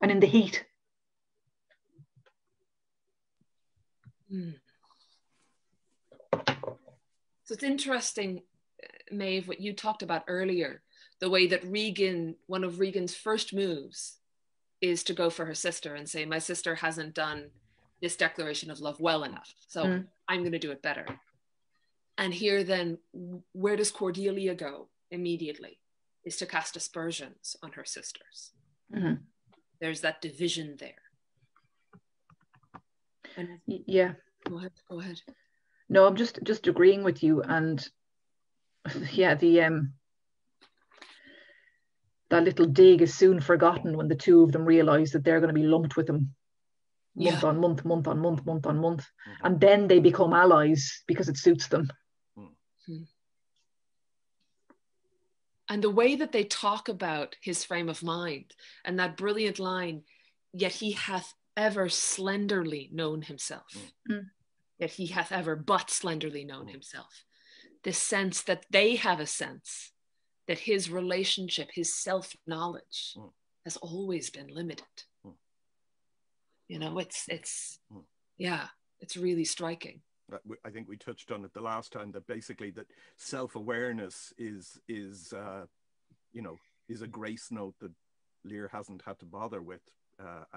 and in the heat. So it's interesting, Maeve, what you talked about earlier, the way that Regan, one of Regan's first moves is to go for her sister and say, my sister hasn't done this declaration of love well enough, so I'm going to do it better. And here then, where does Cordelia go immediately? Is to cast aspersions on her sisters. Mm-hmm. There's that division there. And yeah. Go ahead. No, I'm just agreeing with you. And yeah, that little dig is soon forgotten when the two of them realize that they're going to be lumped with him month on month. Mm-hmm. And then they become allies because it suits them. Mm-hmm. And the way that they talk about his frame of mind and that brilliant line, yet he hath ever slenderly known himself. Mm. Yet he hath ever but slenderly known himself. This sense that they have a sense that his relationship, his self-knowledge has always been limited. You know, it's really striking. I think we touched on it the last time, that basically that self-awareness is a grace note that Lear hasn't had to bother with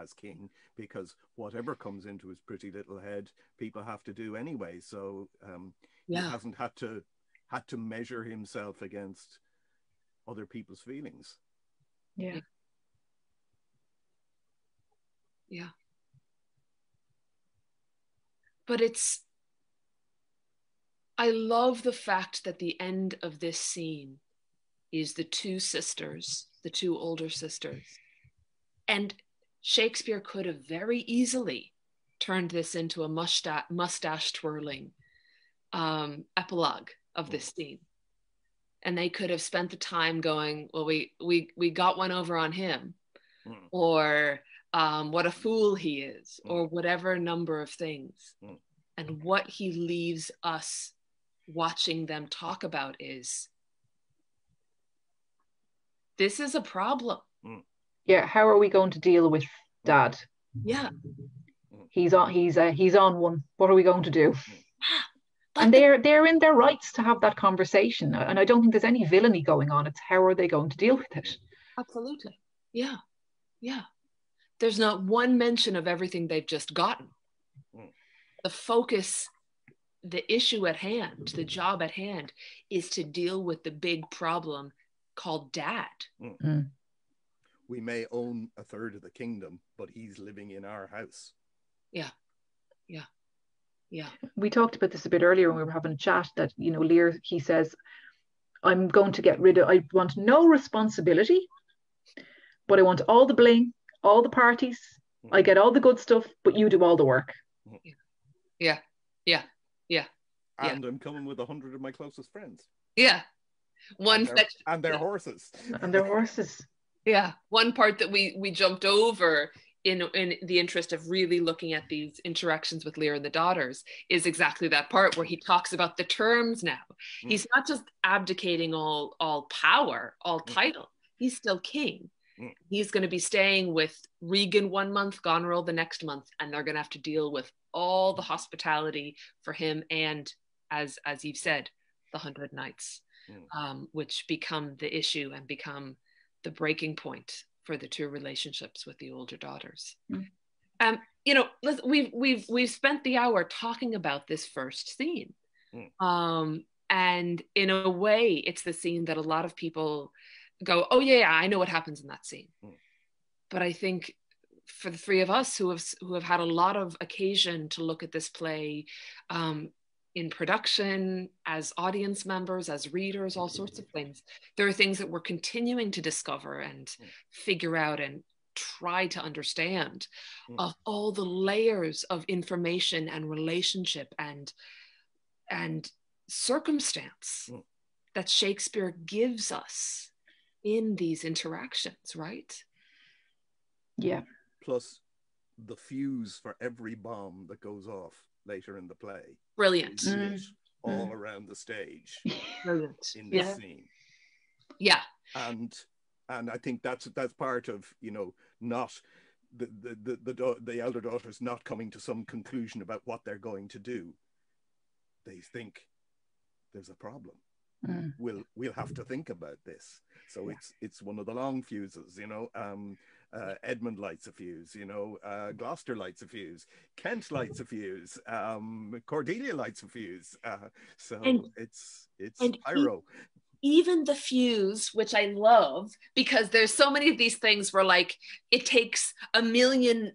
as king, because whatever comes into his pretty little head, people have to do anyway. So he hasn't had to measure himself against other people's feelings. Yeah. But I love the fact that the end of this scene is the two sisters, the two older sisters. And Shakespeare could have very easily turned this into a mustache twirling epilogue of this scene. And they could have spent the time going, well, we got one over on him, or what a fool he is, or whatever number of things. And what he leaves us watching them talk about is, this is a problem. Yeah, how are we going to deal with Dad? Yeah. He's on one. What are we going to do? And they're in their rights to have that conversation. And I don't think there's any villainy going on. It's how are they going to deal with it? Absolutely. Yeah. Yeah. There's not one mention of everything they've just gotten. The focus, the issue at hand, the job at hand is to deal with the big problem called Dad. We may own a third of the kingdom, but he's living in our house. Yeah. We talked about this a bit earlier when we were having a chat, that, you know, Lear, he says, I'm going to get rid of, I want no responsibility, but I want all the blame, all the parties. I get all the good stuff, but you do all the work. Yeah. And I'm coming with 100 of my closest friends. Yeah. And their horses. And their horses. Yeah. One part that we jumped over in the interest of really looking at these interactions with Lear and the daughters is exactly that part where he talks about the terms now. He's not just abdicating all power, all title. He's still king. He's going to be staying with Regan 1 month, Goneril the next month, and they're going to have to deal with all the hospitality for him and, as you've said, the 100 Knights, which become the issue and become the breaking point for the two relationships with the older daughters. You know, we've spent the hour talking about this first scene, and in a way, it's the scene that a lot of people go, oh yeah, I know what happens in that scene. But I think for the three of us who have had a lot of occasion to look at this play in production, as audience members, as readers, all sorts of things, there are things that we're continuing to discover and figure out and try to understand, of all the layers of information and relationship and circumstance that Shakespeare gives us in these interactions, right? Yeah. Plus the fuse for every bomb that goes off later in the play. Brilliant. All around the stage. Brilliant. In this scene. Yeah. And I think that's part of, you know, not the elder daughters not coming to some conclusion about what they're going to do. They think there's a problem. We'll have to think about this. So it's one of the long fuses, you know. Edmund lights a fuse, you know, Gloucester lights a fuse, Kent lights a fuse, Cordelia lights a fuse. So it's pyro. Even the fuse, which I love, because there's so many of these things where like it takes a million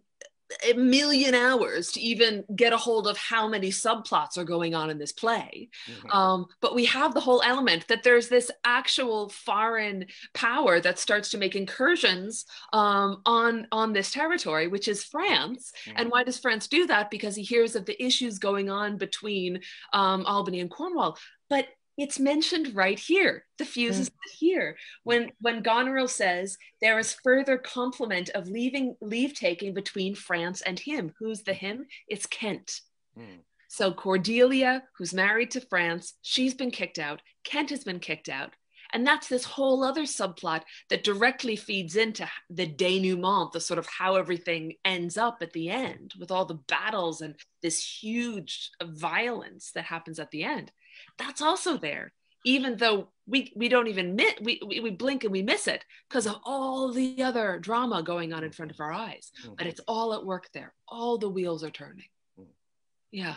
hours to even get a hold of how many subplots are going on in this play. But we have the whole element that there's this actual foreign power that starts to make incursions on this territory, which is France. And why does France do that? Because he hears of the issues going on between Albany and Cornwall. But it's mentioned right here. The fuse is here. When Goneril says there is further compliment of leave taking between France and him. Who's the him? It's Kent. So Cordelia, who's married to France, she's been kicked out. Kent has been kicked out. And that's this whole other subplot that directly feeds into the denouement, the sort of how everything ends up at the end with all the battles and this huge violence that happens at the end. That's also there, even though we don't even we blink and we miss it because of all the other drama going on in front of our eyes. But it's all at work there. All the wheels are turning. Yeah.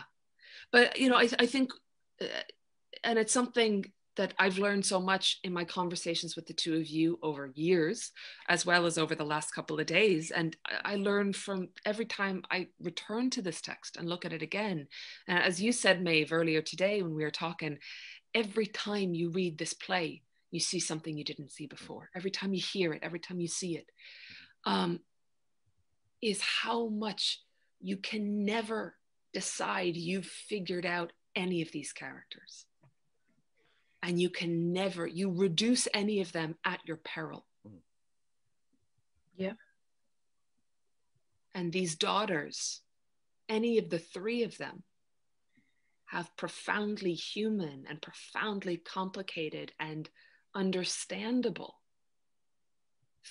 But, you know, I think, and it's something that I've learned so much in my conversations with the two of you over years, as well as over the last couple of days. And I learned from every time I return to this text and look at it again. And as you said, Maeve, earlier today when we were talking, every time you read this play, you see something you didn't see before. Every time you hear it, every time you see it, is how much you can never decide you've figured out any of these characters. And you can never, you reduce any of them at your peril. Yeah. And these daughters, any of the three of them, have profoundly human and profoundly complicated and understandable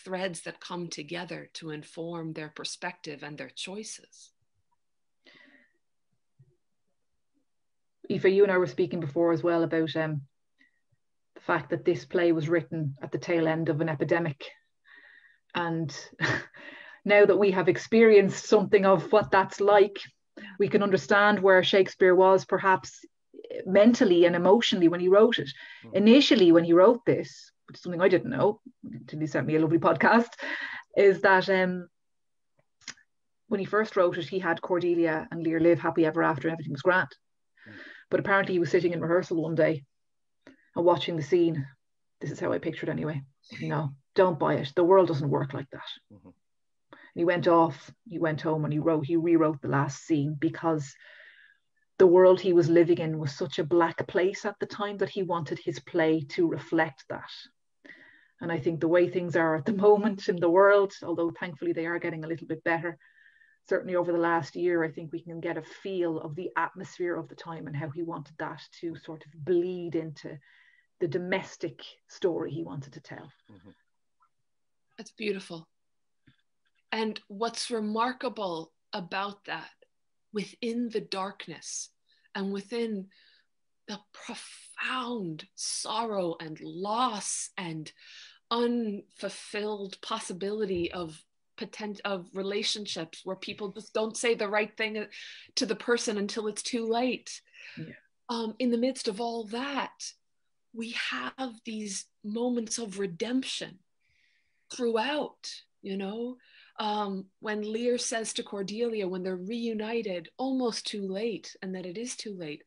threads that come together to inform their perspective and their choices. Aoife, you and I were speaking before as well about the fact that this play was written at the tail end of an epidemic. And now that we have experienced something of what that's like, we can understand where Shakespeare was perhaps mentally and emotionally when he wrote it. Initially, when he wrote this, which is something I didn't know until he sent me a lovely podcast, is that when he first wrote it, he had Cordelia and Lear live happy ever after, everything was grand. But apparently he was sitting in rehearsal one day and watching the scene. This is how I picture it anyway. No, don't buy it. The world doesn't work like that. And he went off, he went home and he rewrote the last scene because the world he was living in was such a black place at the time that he wanted his play to reflect that. And I think the way things are at the moment in the world, although thankfully they are getting a little bit better, certainly over the last year, I think we can get a feel of the atmosphere of the time and how he wanted that to sort of bleed into the domestic story he wanted to tell. That's beautiful. And what's remarkable about that, within the darkness and within the profound sorrow and loss and unfulfilled possibility of relationships where people just don't say the right thing to the person until it's too late. In the midst of all that, we have these moments of redemption throughout. you know? When Lear says to Cordelia, when they're reunited, almost too late, and that it is too late,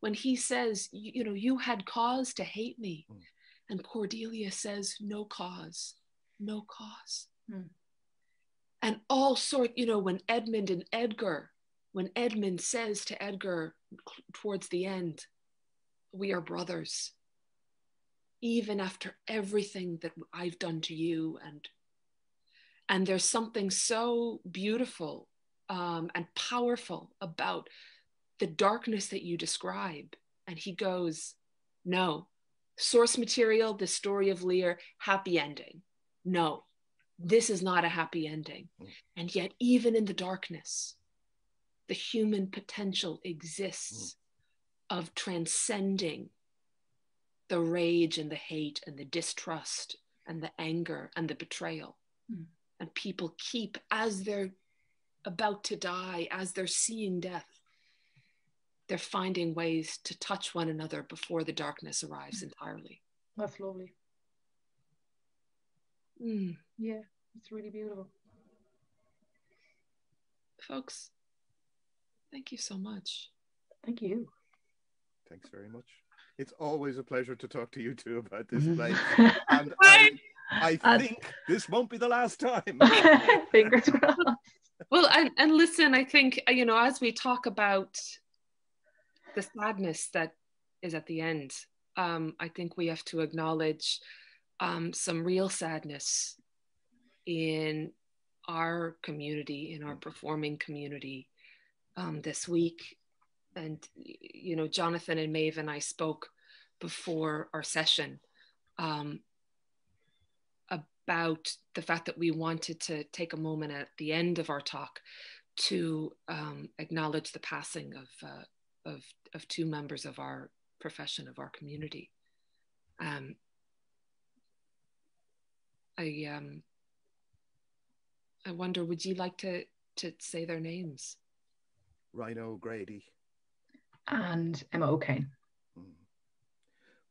when he says, you know, you had cause to hate me. And Cordelia says, no cause, no cause. And all sort, you know, when Edmund and Edgar, when Edmund says to Edgar towards the end, we are brothers, even after everything that I've done to you. And there's something so beautiful and powerful about the darkness that you describe. And he goes, no, source material, the story of Lear, happy ending. No, this is not a happy ending. And yet, even in the darkness, the human potential exists of transcending the rage and the hate and the distrust and the anger and the betrayal. And people keep, as they're about to die, as they're seeing death, they're finding ways to touch one another before the darkness arrives entirely. That's lovely. Yeah, it's really beautiful. Folks, thank you so much. Thank you. Thanks very much. It's always a pleasure to talk to you two about this play. And I think this won't be the last time. Fingers crossed. Well, and listen, I think, you know, as we talk about the sadness that is at the end, I think we have to acknowledge some real sadness in our community, in our performing community this week. And, you know, Jonathan and Maeve and I spoke before our session about the fact that we wanted to take a moment at the end of our talk to acknowledge the passing of two members of our profession, of our community. I wonder, would you like to say their names? Rhino Grady. And Emma O'Kane.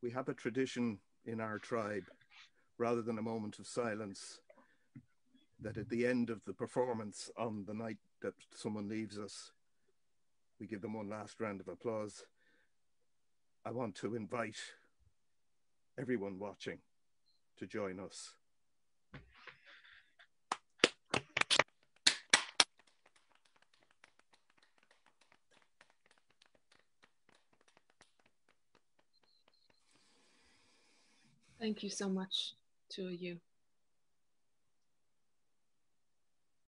We have a tradition in our tribe, rather than a moment of silence, that at the end of the performance on the night that someone leaves us, we give them one last round of applause. I want to invite everyone watching to join us. Thank you so much to you.